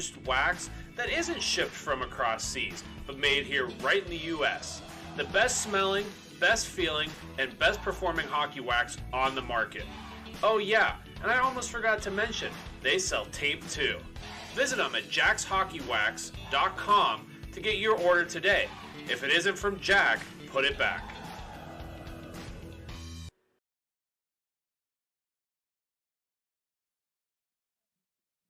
produced wax that isn't shipped from across seas, but made here right in the US. The best smelling, best feeling, and best performing hockey wax on the market. Oh yeah, and I almost forgot to mention, they sell tape too. Visit them at jackshockeywax.com to get your order today. If it isn't from Jack, put it back.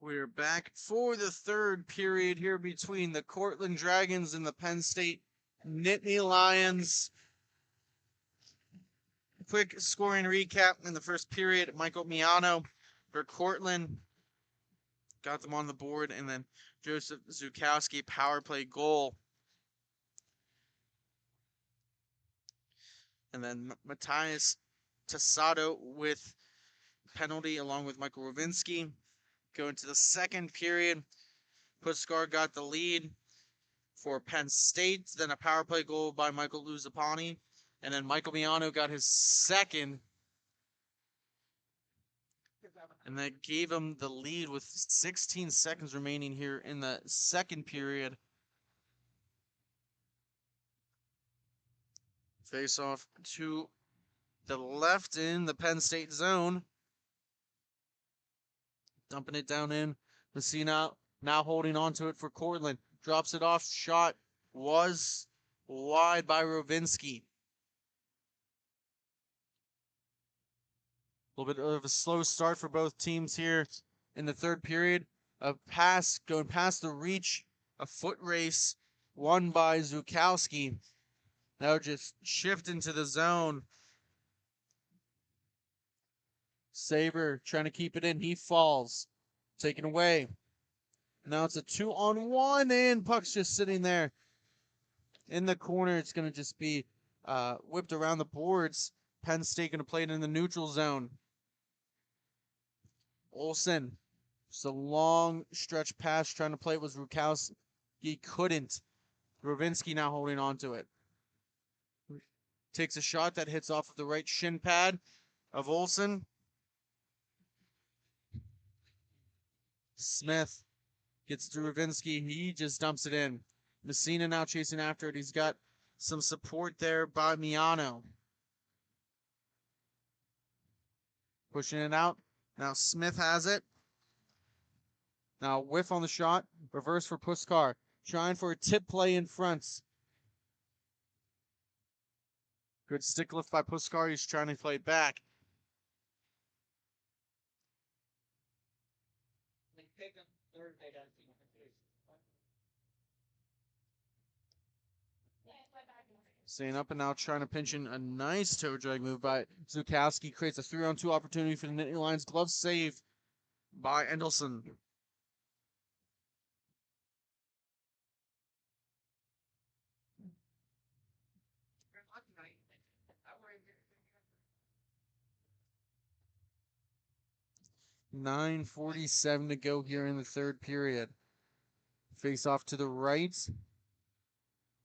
We're back for the third period here between the Cortland Dragons and the Penn State Nittany Lions. Quick scoring recap in the first period. Michael Miano for Cortland got them on the board, and then Joseph Zukowski power play goal. And then Matthias Tassado with penalty along with Michael Rovinski. Going to the second period, Puskar got the lead for Penn State. Then a power play goal by Michael Luzapani. And then Michael Miano got his second. And that gave him the lead with 16 seconds remaining here in the second period. Face off to the left in the Penn State zone. Dumping it down in. Messina now holding on to it for Cortland. Drops it off. Shot was wide by Rovinski. A little bit of a slow start for both teams here in the third period. A pass going past the reach. A foot race won by Zukowski. Now just shift into the zone. Saber trying to keep it in. He falls. Taken away. Now it's a 2-on-1, and puck's just sitting there in the corner. It's going to just be whipped around the boards. Penn State going to play it in the neutral zone. Olsen. Just a long stretch pass trying to play it with Zukowski. He couldn't. Rovinski now holding on to it. Takes a shot that hits off of the right shin pad of Olsen. Smith gets to Rovinski. He just dumps it in. Messina now chasing after it. He's got some support there by Miano. Pushing it out. Now Smith has it. Now whiff on the shot. Reverse for Puskar. Trying for a tip play in front. Good stick lift by Puskar. He's trying to play it back. 'Staying up and now trying to pinch in a nice toe drag move by Zukowski. Creates a 3-on-2 opportunity for the Nittany Lions. Glove save by Endelson. .9:47 to go here in the third period. Face off to the right.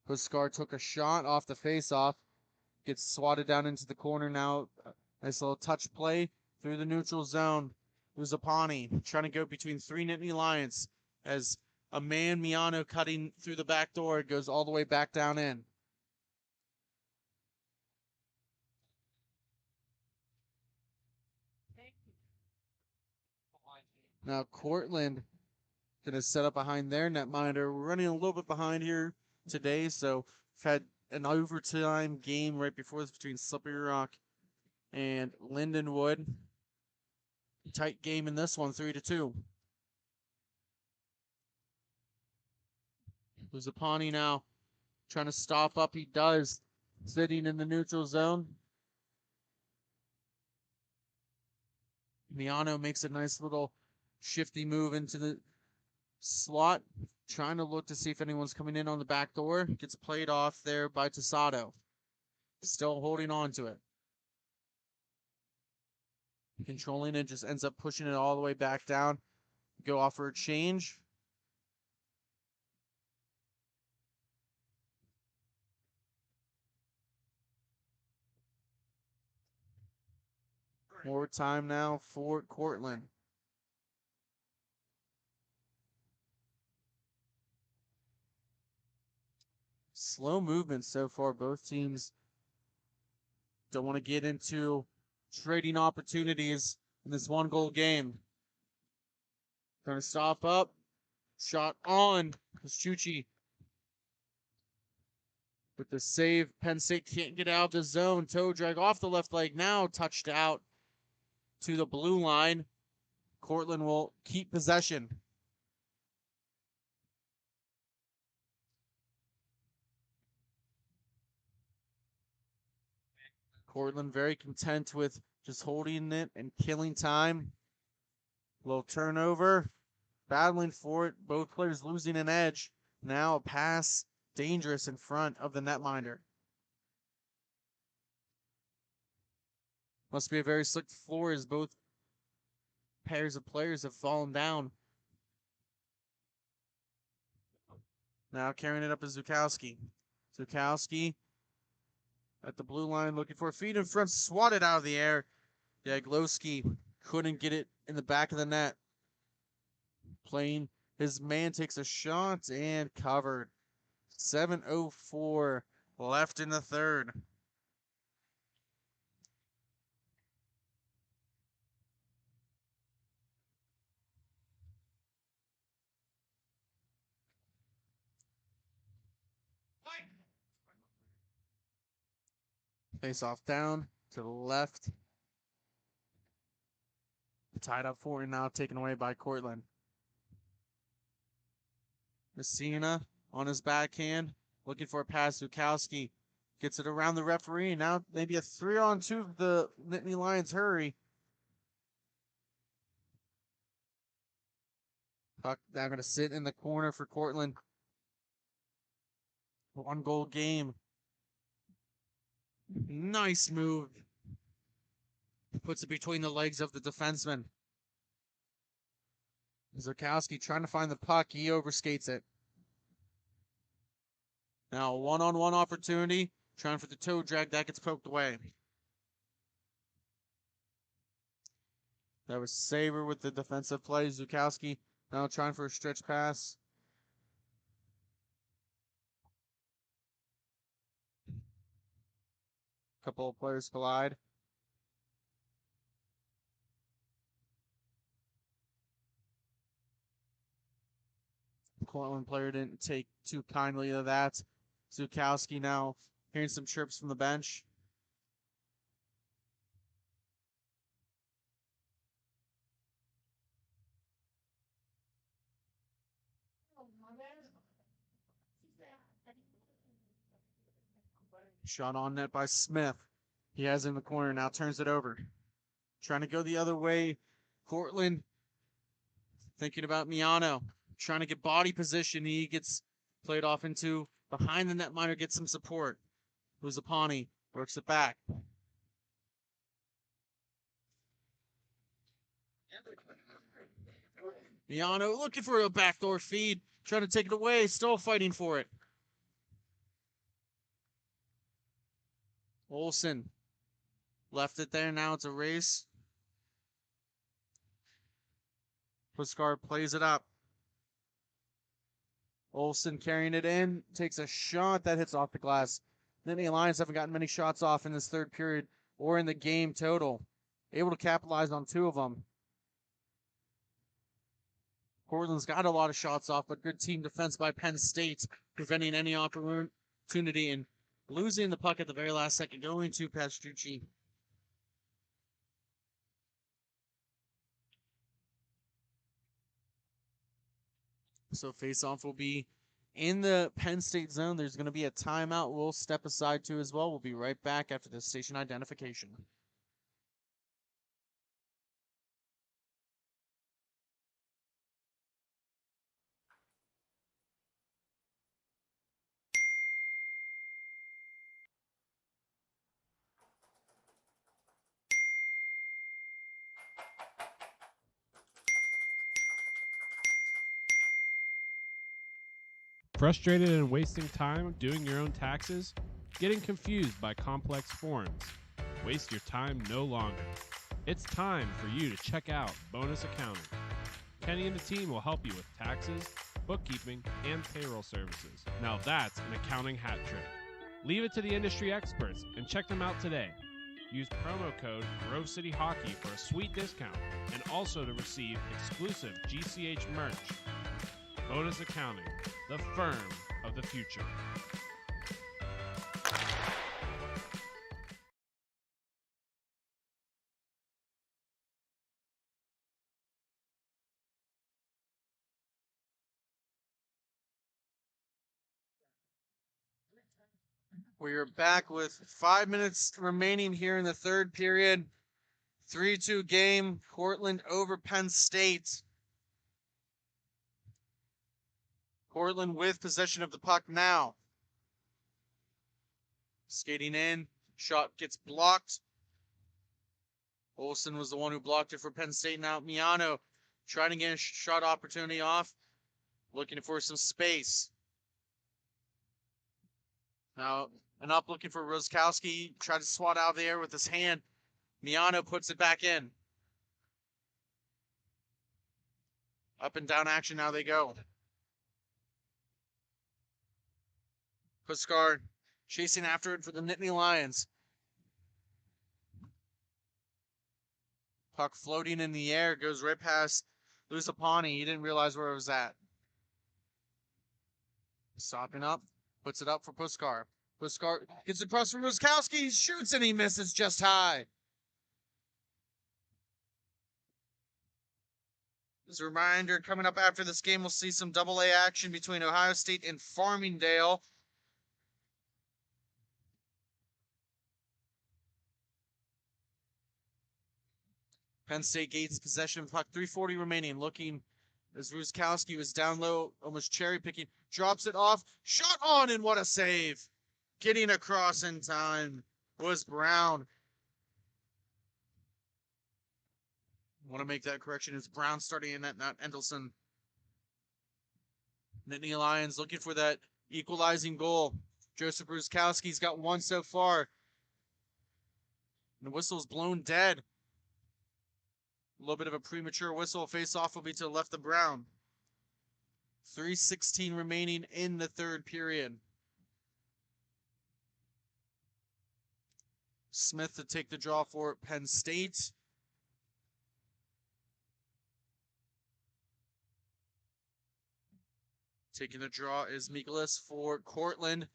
Puskar took a shot off the face-off. Gets swatted down into the corner now. Nice little touch play through the neutral zone. Uzapani trying to go between three Nittany Lions as a man, Miano, cutting through the back door. It goes all the way back down in. Now Cortland going to set up behind their netminder. We're running a little bit behind here today, so we've had an overtime game right before this between Slippery Rock and Lindenwood. Tight game in this one, 3-2. Uzapani now trying to stop up. He does, sitting in the neutral zone. Miano makes a nice little shifty move into the slot, trying to look to see if anyone's coming in on the back door. Gets played off there by Tassado. Still holding on to it. Controlling it, just ends up pushing it all the way back down. Go off for a change. More time now for Cortland. Slow movement so far. Both teams don't want to get into trading opportunities in this 1-goal game. Trying to stop up. Shot on. Chuchi with the save. Penn State can't get out of the zone. Toe drag off the left leg now. Touched out to the blue line. Cortland will keep possession. Cortland very content with just holding it and killing time. Little turnover. Battling for it. Both players losing an edge. Now a pass. Dangerous in front of the netminder. Must be a very slick floor as both pairs of players have fallen down. Now carrying it up is Zukowski. Zukowski at the blue line looking for a feed in front. Swatted out of the air. Jaglowski couldn't get it in the back of the net. Playing his man takes a shot and covered. 7:04 left in the third. Face off down to the left. Tied up for it now, taken away by Cortland. Messina on his backhand, looking for a pass. Zukowski gets it around the referee. Now maybe a 3-on-2 the Nittany Lions hurry. Puck now going to sit in the corner for Cortland. 1-goal game. Nice move. Puts it between the legs of the defenseman. Zukowski trying to find the puck. He overskates it. Now a 1-on-1 opportunity. Trying for the toe drag. That gets poked away. That was Saber with the defensive play. Zukowski now trying for a stretch pass. Couple of players collide. Cortland player didn't take too kindly to that. Zukowski now hearing some chirps from the bench. Shot on net by Smith. He has it in the corner, now turns it over. Trying to go the other way. Cortland thinking about Miano. Trying to get body position. He gets played off into behind the netminder, gets some support. Huzapani works it back. Miano looking for a backdoor feed. Trying to take it away. Still fighting for it. Olsen left it there. Now it's a race. Puskar plays it up. Olsen carrying it in. Takes a shot that hits off the glass. Nittany Lions haven't gotten many shots off in this third period or in the game total. Able to capitalize on 2 of them. Portland's got a lot of shots off, but good team defense by Penn State, preventing any opportunity and losing the puck at the very last second, going to Pastrucci. So face-off will be in the Penn State zone. There's going to be a timeout we'll step aside to as well. We'll be right back after the station identification. Frustrated and wasting time doing your own taxes? Getting confused by complex forms? Waste your time no longer. It's time for you to check out Bonus Accounting. Kenny and the team will help you with taxes, bookkeeping, and payroll services. Now that's an accounting hat trick. Leave it to the industry experts and check them out today. Use promo code Grove City Hockey for a sweet discount and also to receive exclusive GCH merch. Bonus Accounting, the firm of the future. We are back with 5 minutes remaining here in the third period. 3-2 game. Portland over Penn State. Portland with possession of the puck now. Skating in. Shot gets blocked. Olsen was the one who blocked it for Penn State. Now Miano trying to get a shot opportunity off. Looking for some space. Now, and up looking for Roskowski. Tried to swat out of the air with his hand. Miano puts it back in. Up and down action, now they go. Puskar chasing after it for the Nittany Lions. Puck floating in the air, goes right past Lusapani. He didn't realize where it was at. Stopping up, puts it up for Puskar. Puskar gets across from Roskowski, shoots and he misses just high. As a reminder, coming up after this game, we'll see some AA action between Ohio State and Farmingdale. Penn State gains possession of the puck. 3:40 remaining. Looking as Ruskowski was down low, almost cherry picking. Drops it off. Shot on, and what a save. Getting across in time was Brown. Want to make that correction. It's Brown starting in that, not Endelson. Nittany Lions looking for that equalizing goal. Joseph Ruskowski's got one so far. And the whistle's blown dead. A little bit of a premature whistle. Face-off will be to the left of Brown. 3:16 remaining in the third period. Smith to take the draw for Penn State. Taking the draw is Mikolas for Cortland.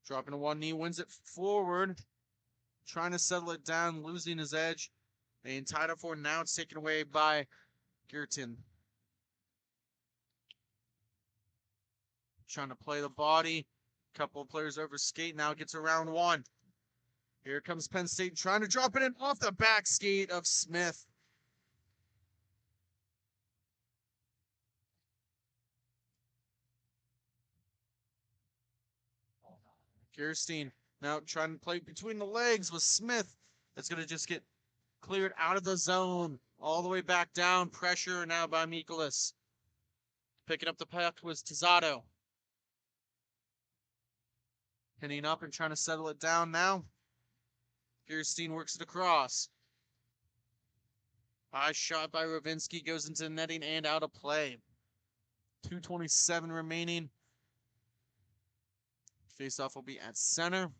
Dropping to one knee, wins it forward. Trying to settle it down, losing his edge. And tied up for now, it's taken away by Girton. Trying to play the body. Couple of players over skate, now gets around one. Here comes Penn State trying to drop it in off the back skate of Smith. Gerstein now trying to play between the legs with Smith. That's going to just get cleared out of the zone. All the way back down. Pressure now by Mikolas. Picking up the puck was Tizzato. Pinning up and trying to settle it down now. Gerstein works it across. High shot by Rovinsky goes into the netting and out of play. 2:27 remaining. Faceoff will be at center.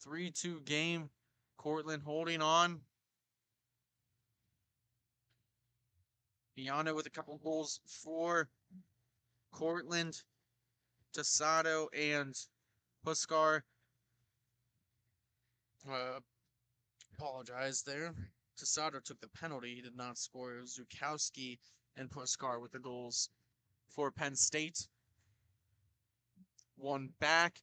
3-2 game. Cortland holding on. Biano with a couple goals for Cortland. Tessado and Puskar. Apologize there. Tessado took the penalty. He did not score. It was Zukowski and Puskar with the goals for Penn State. One back.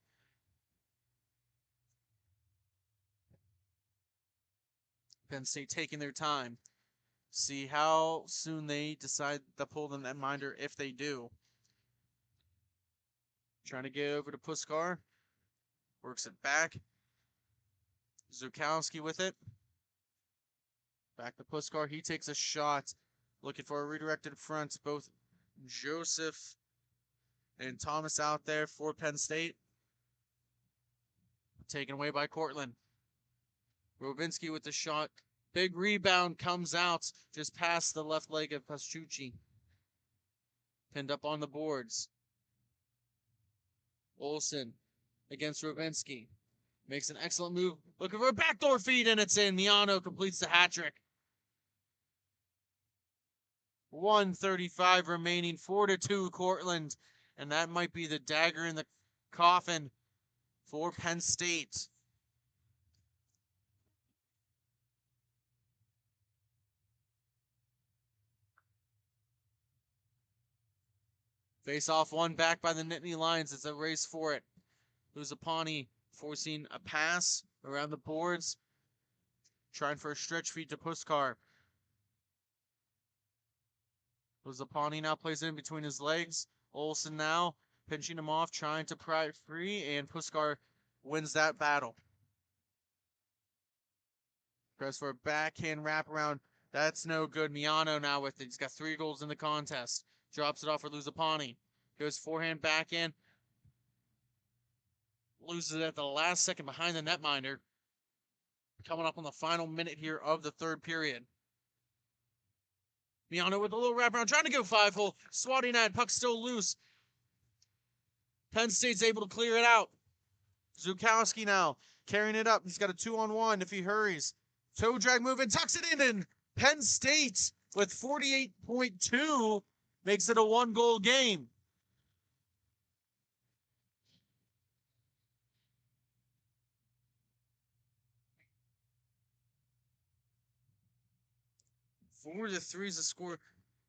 Penn State taking their time. See how soon they decide to pull the netminder if they do. Trying to get over to Puskar. Works it back. Zukowski with it. Back to Puskar. He takes a shot. Looking for a redirected front. Both Joseph and Thomas out there for Penn State. Taken away by Cortland. Rovinsky with the shot. Big rebound comes out just past the left leg of Paschucci. Pinned up on the boards. Olsen against Rovinsky. Makes an excellent move. Looking for a backdoor feed, and it's in. Miano completes the hat trick. 1:35 remaining, 4-2 Cortland. And that might be the dagger in the coffin for Penn State. Face off one back by the Nittany Lions. It's a race for it. Luzapani forcing a pass around the boards. Trying for a stretch feed to Puskar. Luzapani now plays it in between his legs. Olsen now pinching him off, trying to pry it free, and Puskar wins that battle. Goes for a backhand wraparound. That's no good. Miano now with it. He's got 3 goals in the contest. Drops it off for Luzapani. Goes forehand, backhand. Loses it at the last second behind the netminder. Coming up on the final minute here of the third period. Miano with a little wraparound, trying to go 5-hole. Swatting at, puck still loose. Penn State's able to clear it out. Zukowski now carrying it up. He's got a 2-on-1 if he hurries. Toe drag move and tucks it in. And Penn State with 48.2 makes it a 1-goal game. Four to 3 is the score.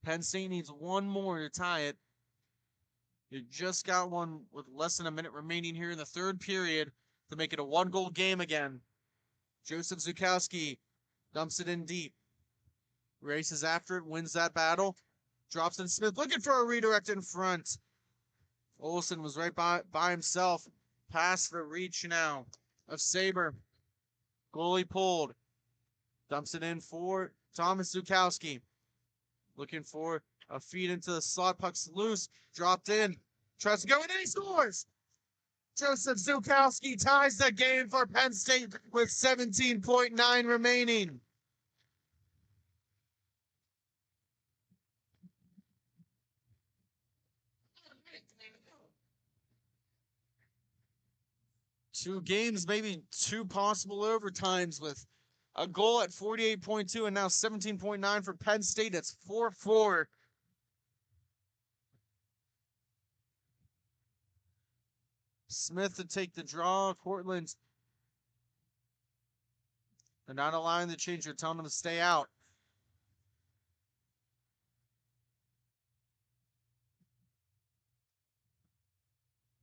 Penn State needs one more to tie it. You just got one with less than a minute remaining here in the third period to make it a 1-goal game again. Joseph Zukowski dumps it in deep. Races after it, wins that battle. Drops in Smith, looking for a redirect in front. Olsen was right by himself. Pass for reach now of Saber. Goalie pulled. Dumps it in for Thomas Zukowski. Looking for a feed into the slot. Puck's loose. Dropped in. Tries to go in and he scores! Joseph Zukowski ties the game for Penn State with 17.9 remaining. Two games, maybe 2 possible overtimes with a goal at 48.2 and now 17.9 for Penn State. It's 4-4. Smith to take the draw. Cortland. They're not allowing the change. They're telling them to stay out.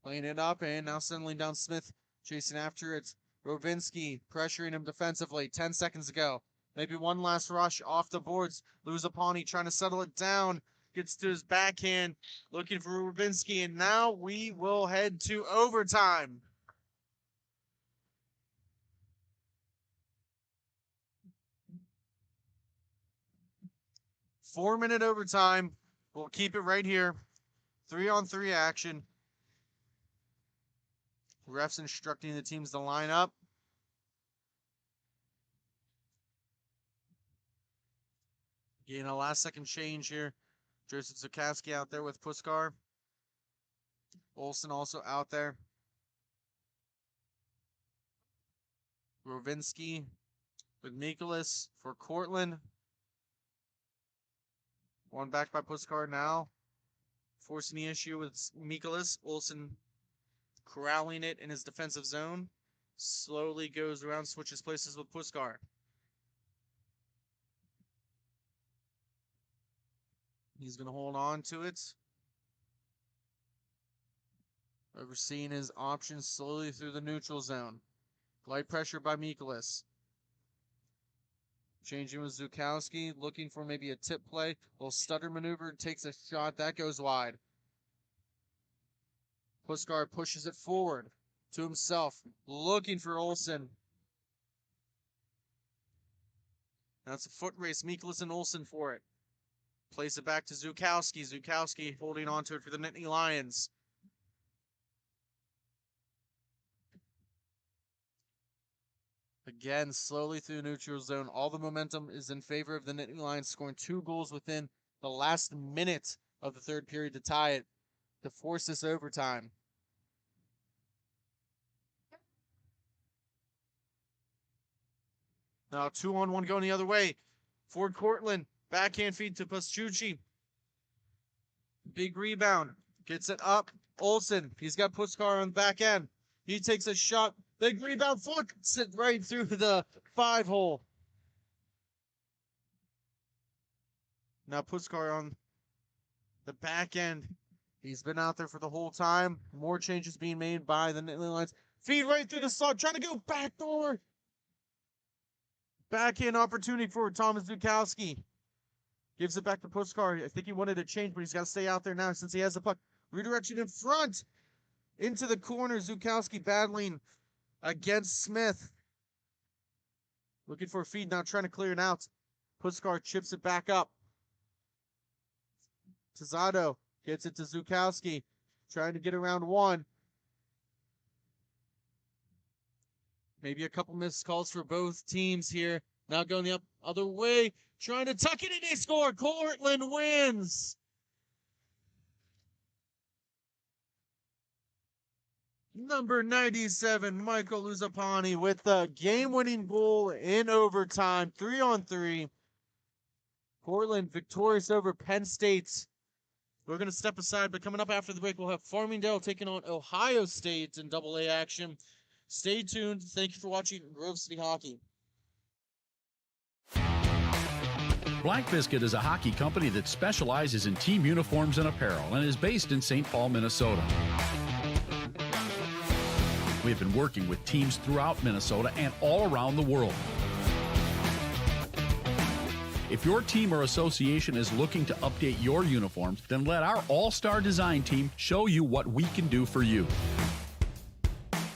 Playing it up, and now suddenly down Smith. Chasing after it. Rovinsky pressuring him defensively. 10 seconds ago. Maybe one last rush off the boards. Luzapani trying to settle it down. Gets to his backhand. Looking for Rovinsky. And now we will head to overtime. Four-minute overtime. We'll keep it right here. 3-on-3 action. Refs instructing the teams to line up. Getting a last-second change here. Joseph Zukowski out there with Puskar. Olsen also out there. Rovinsky with Mikolas for Cortland. One back by Puskar now. Forcing the issue with Mikolas. Olsen corralling it in his defensive zone. Slowly goes around, switches places with Puskar. He's going to hold on to it. Overseeing his options slowly through the neutral zone. Light pressure by Mikolas. Changing with Zukowski, looking for maybe a tip play. Little stutter maneuver, takes a shot, that goes wide. Puskar pushes it forward to himself, looking for Olsen. Now it's a foot race, Mikolas and Olsen for it. Plays it back to Zukowski. Zukowski holding on to it for the Nittany Lions. Again, slowly through the neutral zone. All the momentum is in favor of the Nittany Lions, scoring 2 goals within the last minute of the third period to tie it, to force this overtime. Now 2-on-1 going the other way. Ford Cortland, backhand feed to Pascucci. Big rebound, gets it up. Olsen, he's got Puskar on the back end. He takes a shot. Big rebound, flips it right through the 5-hole. Now Puskar on the back end. He's been out there for the whole time. More changes being made by the Nittany Lions. Feed right through the slot, trying to go backdoor. Backhand opportunity for Thomas Zukowski. Gives it back to Puskar. I think he wanted to change, but he's got to stay out there now since he has the puck. Redirection in front. Into the corner. Zukowski battling against Smith. Looking for a feed now, trying to clear it out. Puskar chips it back up. Tizzato gets it to Zukowski. Trying to get around one. Maybe a couple missed calls for both teams here. Now going the other way. Trying to tuck it in. They score. Cortland wins. Number 97, Michael Luzapani with the game-winning goal in overtime. 3-on-3. Portland victorious over Penn State. We're going to step aside, but coming up after the break, we'll have Farmingdale taking on Ohio State in AA action. Stay tuned. Thank you for watching Grove City Hockey. Black Biscuit is a hockey company that specializes in team uniforms and apparel and is based in St. Paul, Minnesota. We have been working with teams throughout Minnesota and all around the world. If your team or association is looking to update your uniforms, then let our all-star design team show you what we can do for you.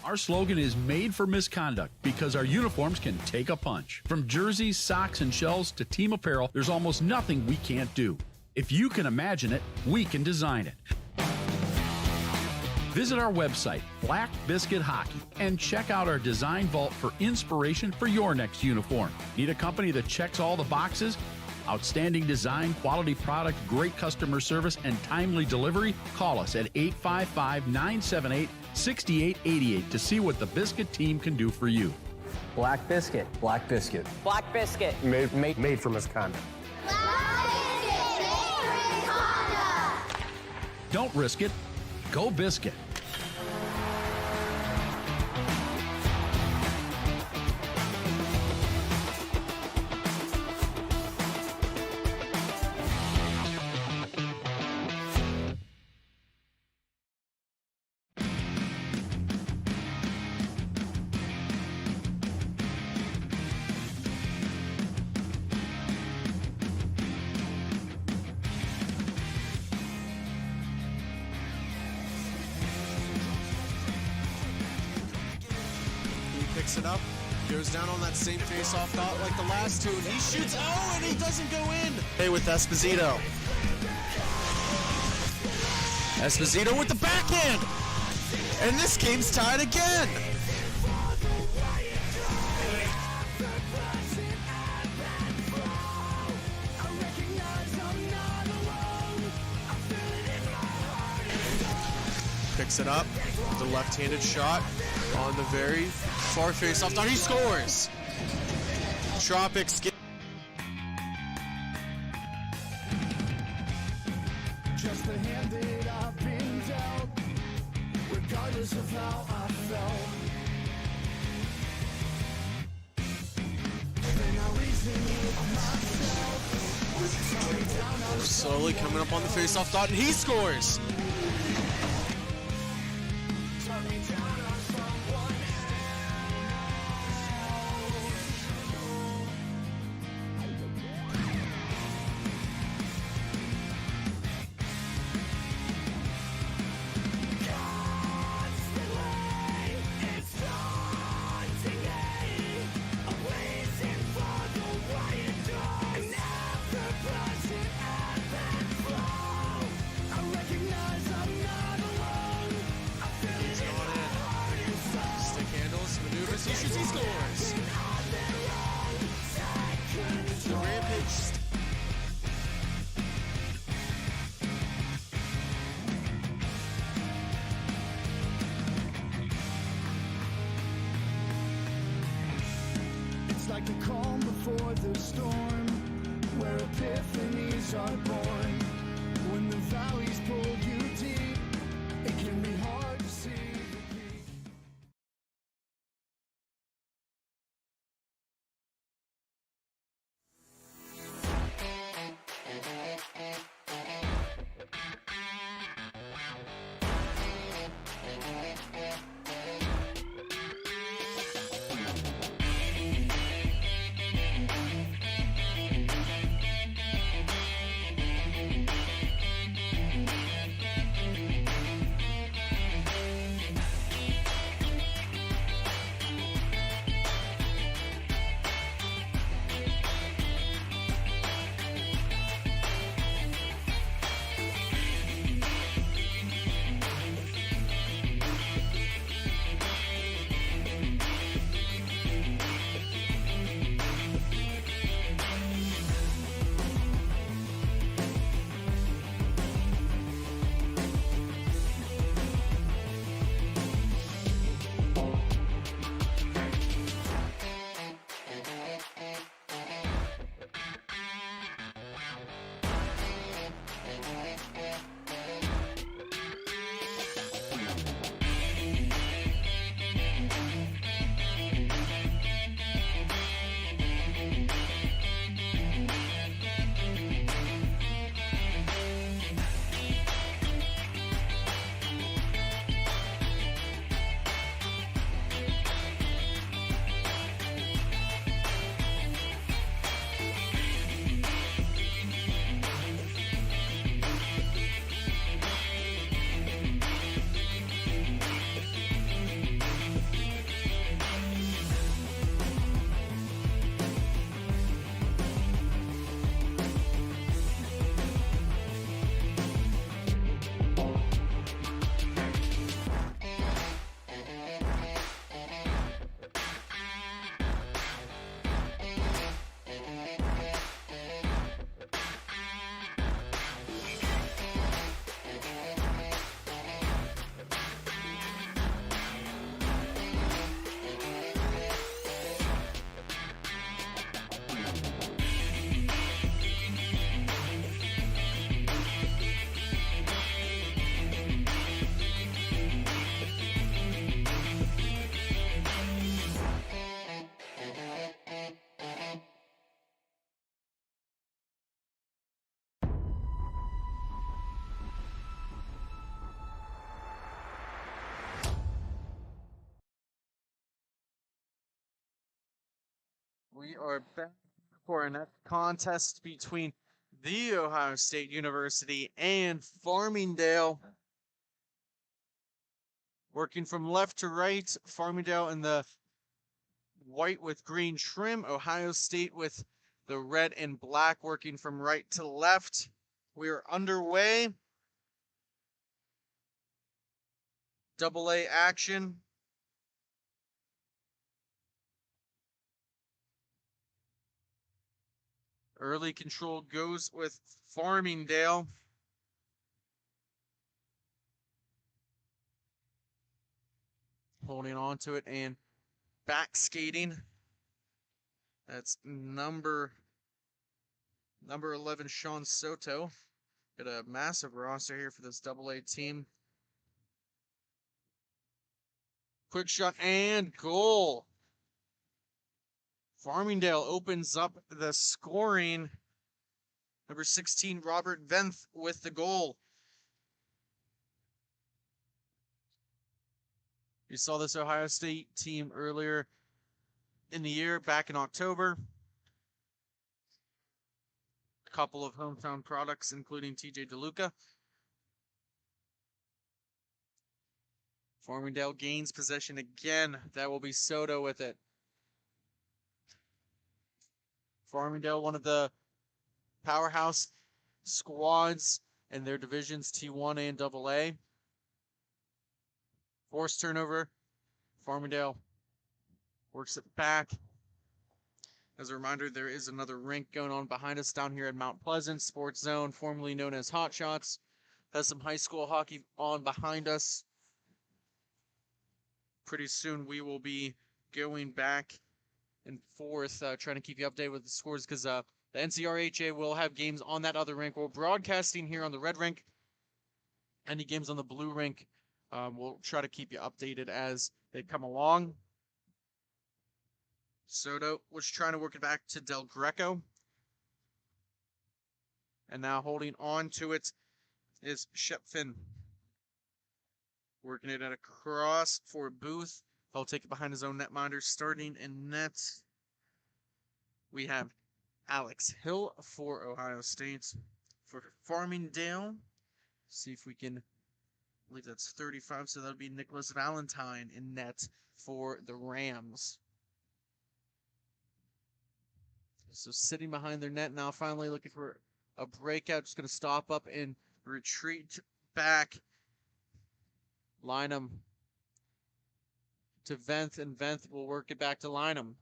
Our slogan is made for misconduct because our uniforms can take a punch. From jerseys, socks, and shells to team apparel, there's almost nothing we can't do. If you can imagine it, we can design it. Visit our website, Black Biscuit Hockey, and check out our design vault for inspiration for your next uniform. Need a company that checks all the boxes? Outstanding design, quality product, great customer service, and timely delivery? Call us at 855-978-6888 to see what the Biscuit team can do for you. Black Biscuit. Black Biscuit. Black Biscuit. Made for misconduct. Black Biscuit, made for misconduct. Don't risk it. Go Biscuit. Picks it up, goes down on that same face-off thought like the last two, and he shoots, and he doesn't go in. Hey, with Esposito. Esposito with the backhand, and this game's tied again. Picks it up, the left-handed shot on the very far face-off dot. He scores! Tropics get just the hand that I've been dealt, regardless of how I felt. Then I reason with myself. slowly coming up on the face-off dot, and he scores! I recognize like the calm before the storm, where epiphanies are born. When the valleys pull you deep, it can be hard to see the peak. We are back for a next contest between the Ohio State University and Farmingdale. Working from left to right, Farmingdale in the white with green trim, Ohio State with the red and black, working from right to left. We are underway. Double A action. Early control goes with Farmingdale. Holding on to it and back skating. That's number 11, Sean Soto. Got a massive roster here for this Double A team. Quick shot and goal. Farmingdale opens up the scoring. Number 16, Robert Venth with the goal. We saw this Ohio State team earlier in the year, back in October. A couple of hometown products, including TJ DeLuca. Farmingdale gains possession again. That will be Soto with it. Farmingdale, one of the powerhouse squads in their divisions, T1 and AA. Forced turnover. Farmingdale works it back. As a reminder, there is another rink going on behind us down here at Mount Pleasant Sports Zone, formerly known as Hot Shots. Has some high school hockey on behind us. Pretty soon we will be going back and fourth, trying to keep you updated with the scores because the NCRHA will have games on that other rink. We're broadcasting here on the red rink. Any games on the blue rink, we'll try to keep you updated as they come along. Soto was trying to work it back to Del Greco. And now holding on to it is Shepfin. Working it at a cross for Booth. He'll take it behind his own netminder. Starting in net, we have Alex Hill for Ohio State. For Farmingdale, see if we can, I believe that's 35, so that'll be Nicholas Valentine in net for the Rams. So sitting behind their net now, finally looking for a breakout. Just going to stop up and retreat back. Lynham to Venth, and Venth will work it back to Lynham.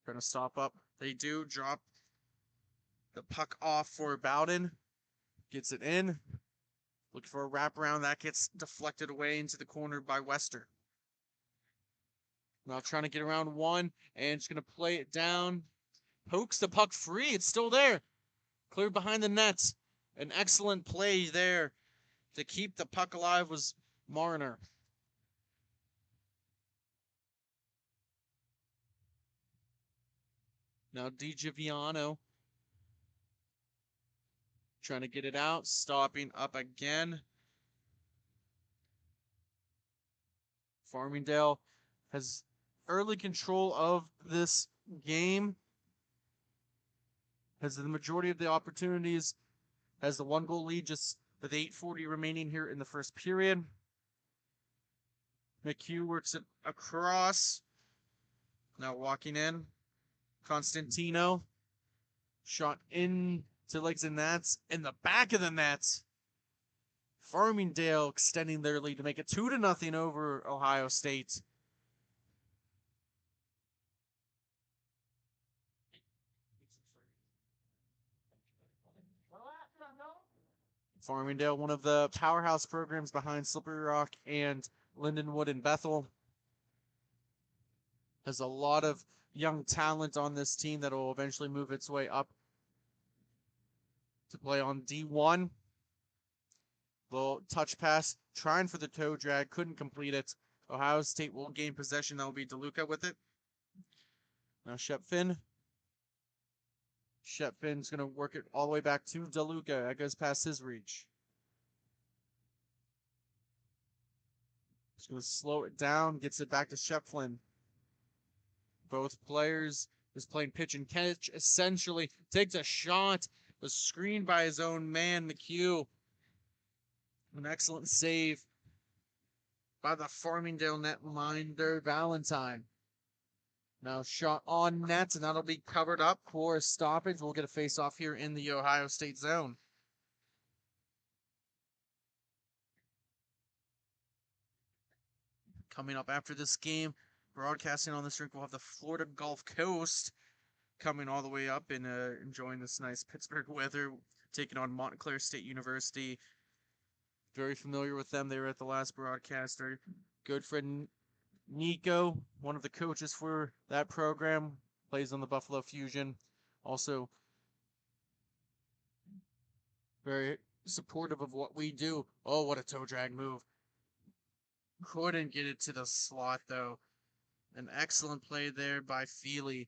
Trying to stop up. They do drop the puck off for Bowden. Gets it in. Looking for a wraparound. That gets deflected away into the corner by Wester. Now trying to get around one and just going to play it down. Pokes the puck free. It's still there. Cleared behind the nets. An excellent play there to keep the puck alive was Marner. Now DiGiuliano trying to get it out, stopping up again. Farmingdale has early control of this game. Has the majority of the opportunities. Has the 1-goal lead just with 8:40 remaining here in the first period. McHugh works it across. Now walking in. Constantino. Shot into legs and nets. In the back of the nets. Farmingdale extending their lead to make it 2-0 over Ohio State. Farmingdale, one of the powerhouse programs behind Slippery Rock and Lindenwood and Bethel. Has a lot of young talent on this team that will eventually move its way up to play on D1. Little touch pass, trying for the toe drag, couldn't complete it. Ohio State will gain possession. That will be DeLuca with it. Now Shepfin. Shepfin's going to work it all the way back to DeLuca. That goes past his reach. He's going to slow it down, gets it back to Shepflin. Both players is playing pitch and catch, essentially. Takes a shot, was screened by his own man, McHugh. An excellent save by the Farmingdale netminder, Valentine. Now shot on net, and that'll be covered up for a stoppage. We'll get a face-off here in the Ohio State zone. Coming up after this game, broadcasting on this rink, we'll have the Florida Gulf Coast coming all the way up and enjoying this nice Pittsburgh weather, taking on Montclair State University. Very familiar with them. They were at the last broadcast. Our good friend Nico, one of the coaches for that program, plays on the Buffalo Fusion. Also, very supportive of what we do. Oh, what a toe drag move. Couldn't get it to the slot, though. An excellent play there by Feely.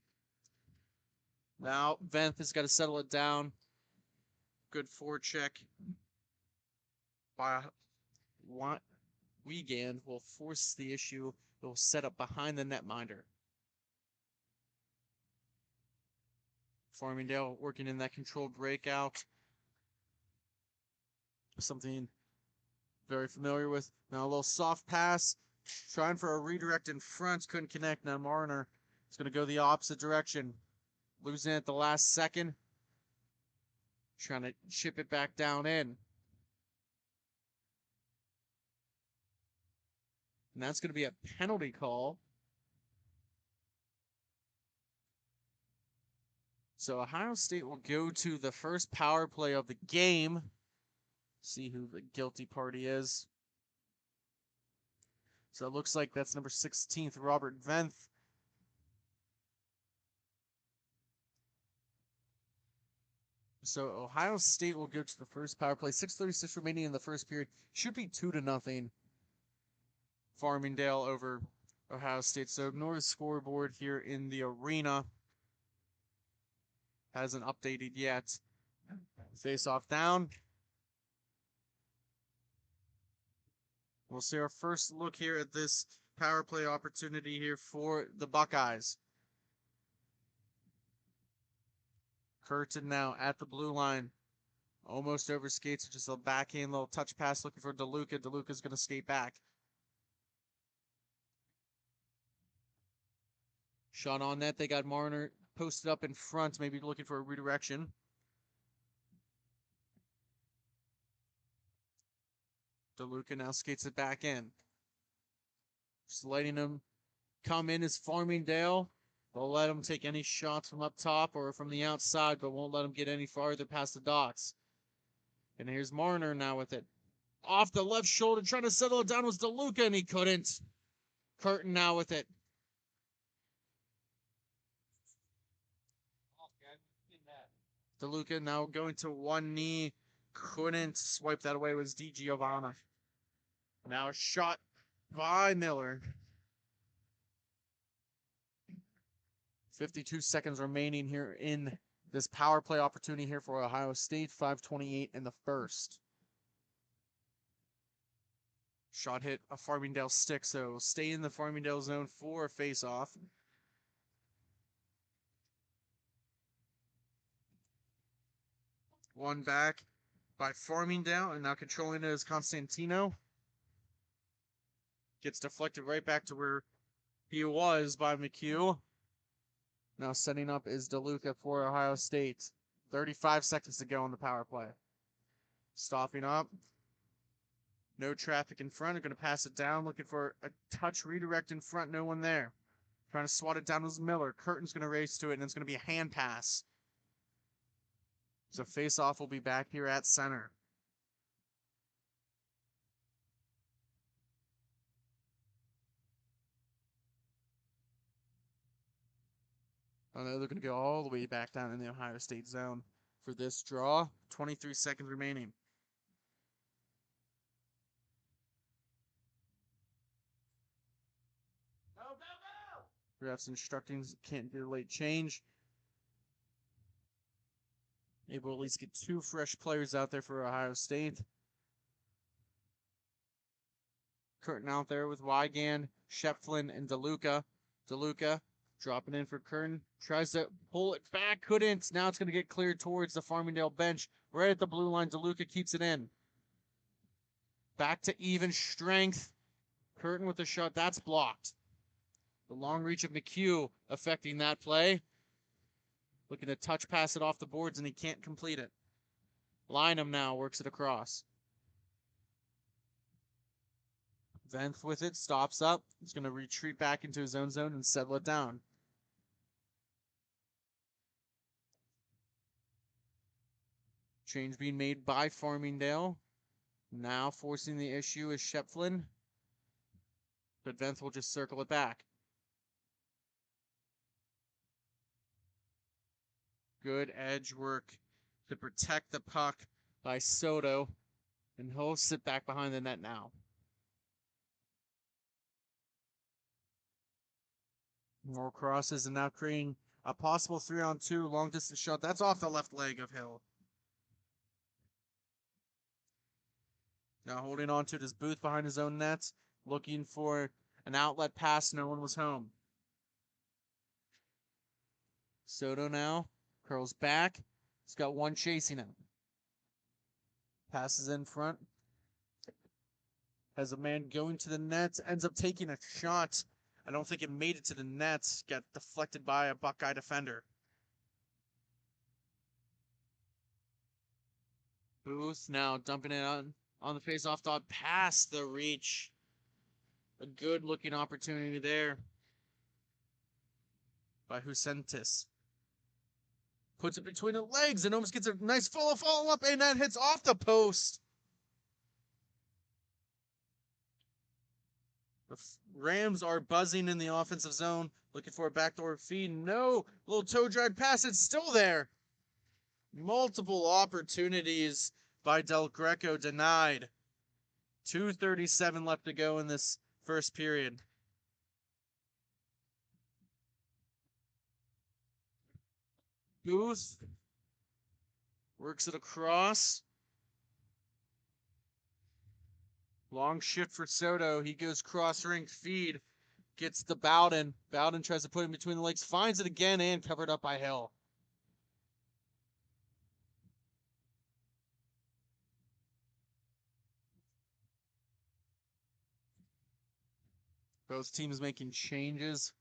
Now, Venth has got to settle it down. Good forecheck by Wiegand will force the issue. It will set up behind the netminder. Farmingdale working in that controlled breakout. Something very familiar with. Now a little soft pass. Trying for a redirect in front. Couldn't connect. Now Marner is going to go the opposite direction. Losing it at the last second. Trying to chip it back down in. And that's going to be a penalty call. So Ohio State will go to the first power play of the game. See who the guilty party is. So it looks like that's number 16th, Robert Venth. So Ohio State will go to the first power play. 6:36 remaining in the first period. Should be 2-0. Farmingdale over Ohio State. So ignore the scoreboard here in the arena. Hasn't updated yet. Face off down. We'll see our first look here at this power play opportunity here for the Buckeyes. Curtin now at the blue line. Almost over skates, just a backhand little touch pass looking for DeLuca. DeLuca's going to skate back. Shot on net. They got Marner posted up in front, maybe looking for a redirection. DeLuca now skates it back in. Just letting him come in as Farmingdale. They'll let him take any shots from up top or from the outside, but won't let him get any farther past the docks. And here's Marner now with it. Off the left shoulder, trying to settle it down was DeLuca, and he couldn't. Curtin now with it. DeLuca now going to one knee. Couldn't swipe that away, was DiGiovanna. Now a shot by Miller. 52 seconds remaining here in this power play opportunity here for Ohio State. 5:28 in the first. Shot hit a Farmingdale stick, so stay in the Farmingdale zone for a face-off. One back by Farmingdale, and now controlling it is Constantino. Gets deflected right back to where he was by McHugh. Now setting up is DeLuca for Ohio State. 35 seconds to go on the power play. Stopping up. No traffic in front. They're going to pass it down. Looking for a touch redirect in front. No one there. Trying to swat it down was Miller. Curtin's going to race to it, and it's going to be a hand pass. So face-off will be back here at center. Oh no, they're going to go all the way back down in the Ohio State zone for this draw. 23 seconds remaining. Refs instructing can't do late change. Able to at least get 2 fresh players out there for Ohio State. Curtin out there with Wygand, Shefflin, and DeLuca. DeLuca dropping in for Curtin. Tries to pull it back. Couldn't. Now it's going to get cleared towards the Farmingdale bench. Right at the blue line. DeLuca keeps it in. Back to even strength. Curtin with the shot. That's blocked. The long reach of McHugh affecting that play. Looking to touch pass it off the boards, and he can't complete it. Lynham now works it across. Venth with it, stops up. He's going to retreat back into his own zone and settle it down. Change being made by Farmingdale. Now forcing the issue is Shefflin. But Venth will just circle it back. Good edge work to protect the puck by Soto. And he'll sit back behind the net now. More crosses and now creating a possible 3-on-2 long distance shot. That's off the left leg of Hill. Now holding on to it is Booth behind his own nets. Looking for an outlet pass. No one was home. Soto now curls back. He's got one chasing him. Passes in front. Has a man going to the net. Ends up taking a shot. I don't think it made it to the net. Got deflected by a Buckeye defender. Booth now dumping it on the face-off dot past the reach. A good looking opportunity there by Husentis. Puts it between the legs and almost gets a nice follow-up, and that hits off the post. The Rams are buzzing in the offensive zone, looking for a backdoor feed. No, little toe drag pass. It's still there. Multiple opportunities by Del Greco denied. 2:37 left to go in this first period. Booth works it across. Long shift for Soto. He goes cross-ring feed. Gets the Bowden. Bowden tries to put him between the legs. Finds it again and covered up by Hill. Both teams making changes.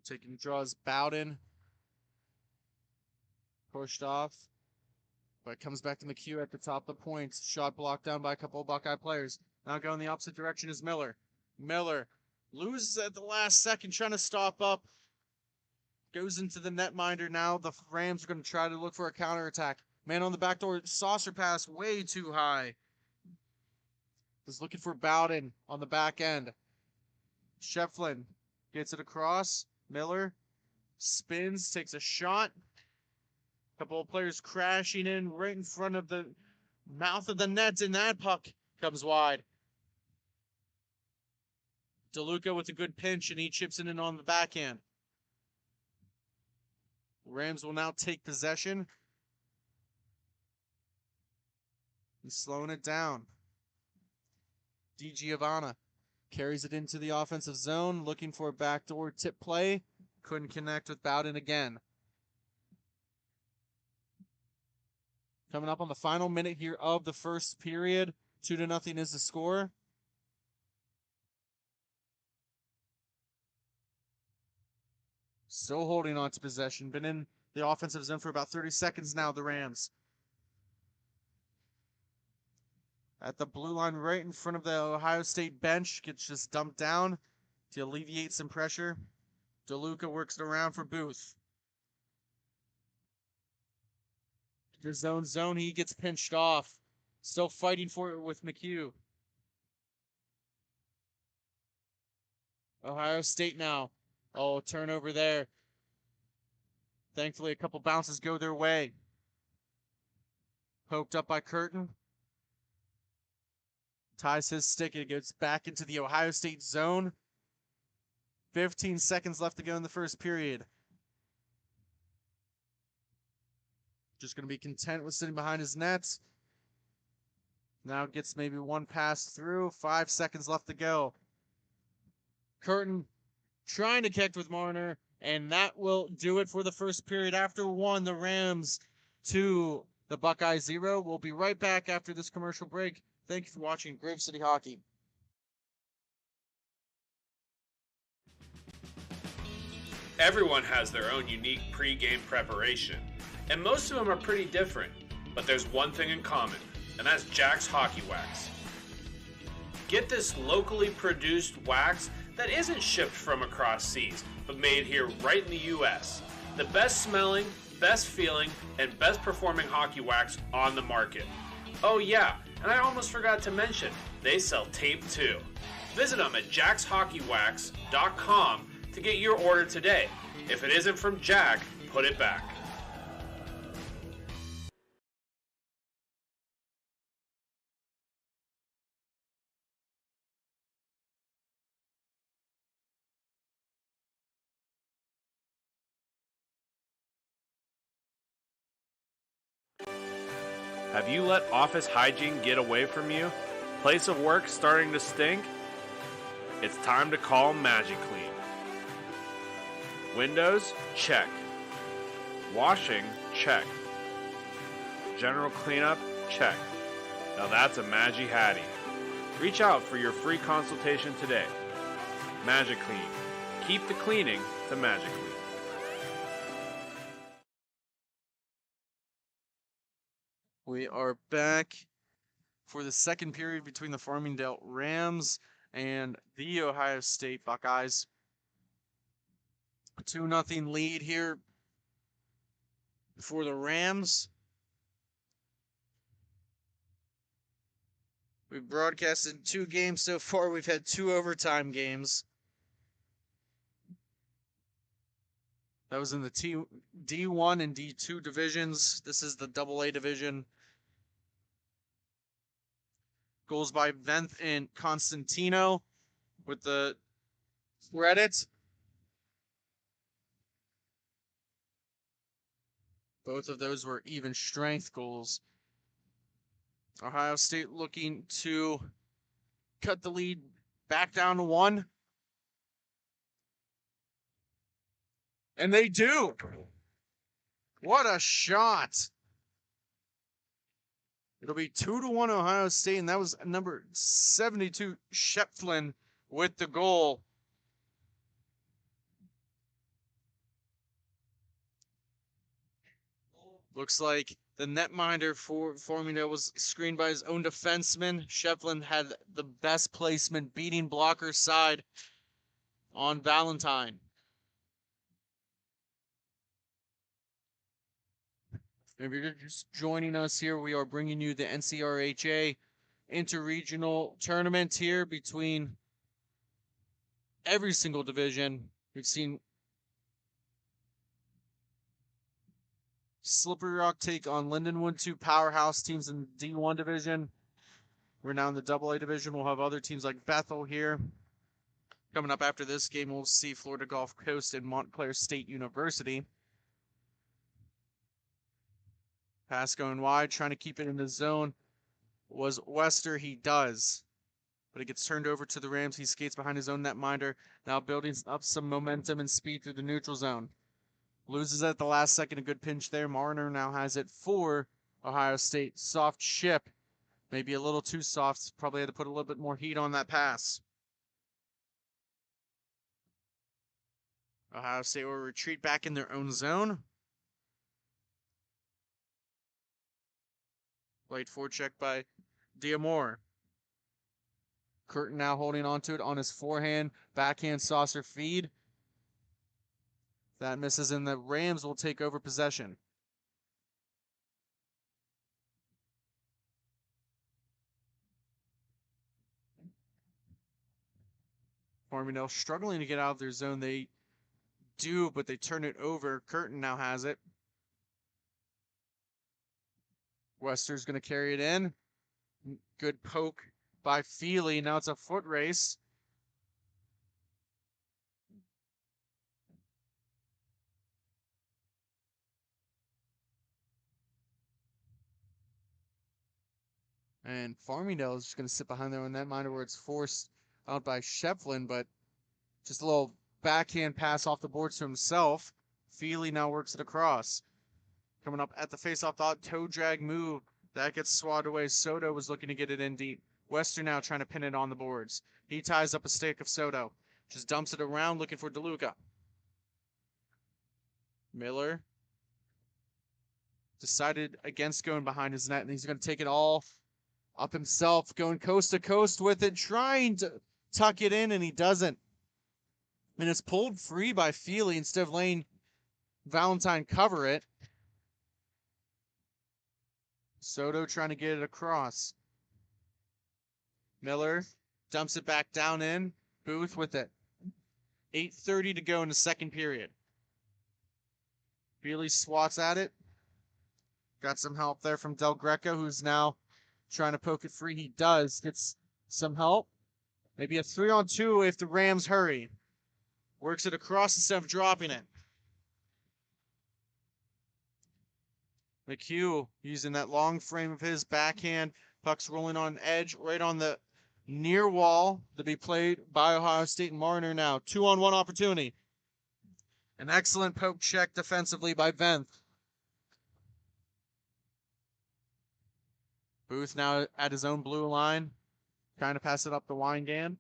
Taking draws Bowden. Pushed off. But comes back to McHugh at the top of the points. Shot blocked down by a couple of Buckeye players. Now going the opposite direction is Miller. Miller loses at the last second, trying to stop up. Goes into the netminder now. The Rams are going to try to look for a counterattack. Man on the back door. Saucer pass way too high. Was looking for Bowden on the back end. Shefflin gets it across. Miller spins, takes a shot. Couple of players crashing in right in front of the mouth of the net, and that puck comes wide. DeLuca with a good pinch, and he chips it in on the backhand. Rams will now take possession. He's slowing it down. DiGiovanna carries it into the offensive zone, looking for a backdoor tip play. Couldn't connect with Bowden again. Coming up on the final minute here of the first period. 2-0 is the score. Still holding on to possession. Been in the offensive zone for about 30 seconds now, the Rams. At the blue line right in front of the Ohio State bench. Gets just dumped down to alleviate some pressure. DeLuca works it around for Booth. The zone, he gets pinched off. Still fighting for it with McHugh. Ohio State now. Oh, turnover there. Thankfully, a couple bounces go their way. Poked up by Curtin. Ties his stick. It goes back into the Ohio State zone. 15 seconds left to go in the first period. Just going to be content with sitting behind his nets. Now gets maybe one pass through. 5 seconds left to go. Curtin trying to connect with Marner, and that will do it for the first period. After one, the Rams 2, the Buckeyes 0. We'll be right back after this commercial break. Thank you for watching Grove City Hockey. Everyone has their own unique pre-game preparation, and most of them are pretty different, but there's one thing in common, and that's Jack's Hockey Wax. Get this locally produced wax that isn't shipped from across seas, but made here right in the US. The best smelling, best feeling, and best performing hockey wax on the market. Oh yeah, and I almost forgot to mention, they sell tape too. Visit them at jackshockeywax.com to get your order today. If it isn't from Jack, put it back. Have you let office hygiene get away from you? Place of work starting to stink? It's time to call MagiClean. Windows? Check. Washing? Check. General cleanup? Check. Now that's a Magi Hattie. Reach out for your free consultation today. MagiClean. Keep the cleaning to MagiClean. We are back for the second period between the Farmingdale Rams and the Ohio State Buckeyes. 2-0 lead here. for the Rams. We've broadcasted 2 games so far. We've had 2 overtime games. That was in the D1 and D2 divisions. This is the AA division. Goals by Venth and Constantino with the credit. Both of those were even strength goals. Ohio State looking to cut the lead back down to 1. And they do. What a shot. It'll be 2-1 Ohio State, and that was number 72, Shepflin, with the goal. Looks like the netminder for Formula was screened by his own defenseman. Shepflin had the best placement, beating blocker side on Valentine. If you're just joining us here, we are bringing you the NCRHA interregional tournament here between every single division. We've seen Slippery Rock take on Lindenwood, 2 powerhouse teams in the D1 division. We're now in the AA division. We'll have other teams like Bethel here. Coming up after this game, we'll see Florida Gulf Coast and Montclair State University. Pass going wide, trying to keep it in the zone. Was Wester, he does. But it gets turned over to the Rams. He skates behind his own netminder. Now building up some momentum and speed through the neutral zone. Loses at the last second, a good pinch there. Marner now has it for Ohio State. Soft ship. Maybe a little too soft. Probably had to put a little bit more heat on that pass. Ohio State will retreat back in their own zone. Late forecheck by Diamore. Curtin now holding on to it on his forehand. Backhand saucer feed. That misses, and the Rams will take over possession. Farmingdale struggling to get out of their zone. They do, but they turn it over. Curtin now has it. Wester's going to carry it in. Good poke by Feely. Now it's a foot race. And Farmingdale is just going to sit behind there on that minor where it's forced out by Shepflin, but just a little backhand pass off the boards to himself. Feely now works it across. Coming up at the face-off thought, toe drag move. That gets swatted away. Soto was looking to get it in deep. Wester now trying to pin it on the boards. He ties up a stick of Soto. Just dumps it around looking for DeLuca. Miller decided against going behind his net, and he's going to take it all up himself, going coast to coast with it, trying to tuck it in, and he doesn't. And it's pulled free by Feely instead of letting Valentine cover it. Soto trying to get it across. Miller dumps it back down in. Booth with it. 8:30 to go in the second period. Feely swats at it. Got some help there from Del Greco, who's now trying to poke it free. He does. Gets some help. Maybe a 3-on-2 if the Rams hurry. Works it across instead of dropping it. McHugh using that long frame of his backhand. Puck's rolling on edge, right on the near wall to be played by Ohio State. And Marner now. 2-on-1 opportunity. An excellent poke check defensively by Venth. Booth now at his own blue line. Trying to pass it up the Weingan.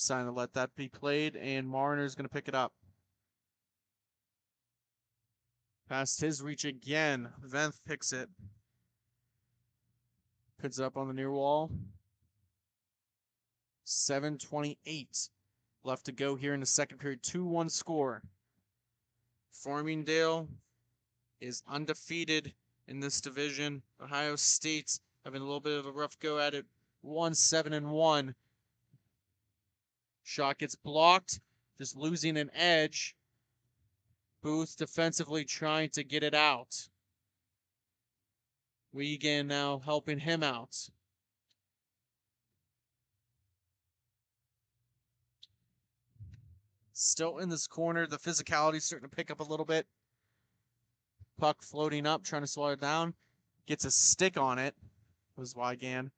Trying to let that be played, and Marner's going to pick it up. Past his reach again. Venth picks it. Puts it up on the near wall. 7:28 left to go here in the second period. 2-1 score. Farmingdale is undefeated in this division. Ohio State's having a little bit of a rough go at it. 1-7-1. Shot gets blocked, just losing an edge. Booth defensively trying to get it out. Wiegand now helping him out. Still in this corner. The physicality is starting to pick up a little bit. Puck floating up, trying to slow it down. Gets a stick on it. Was Wiegand.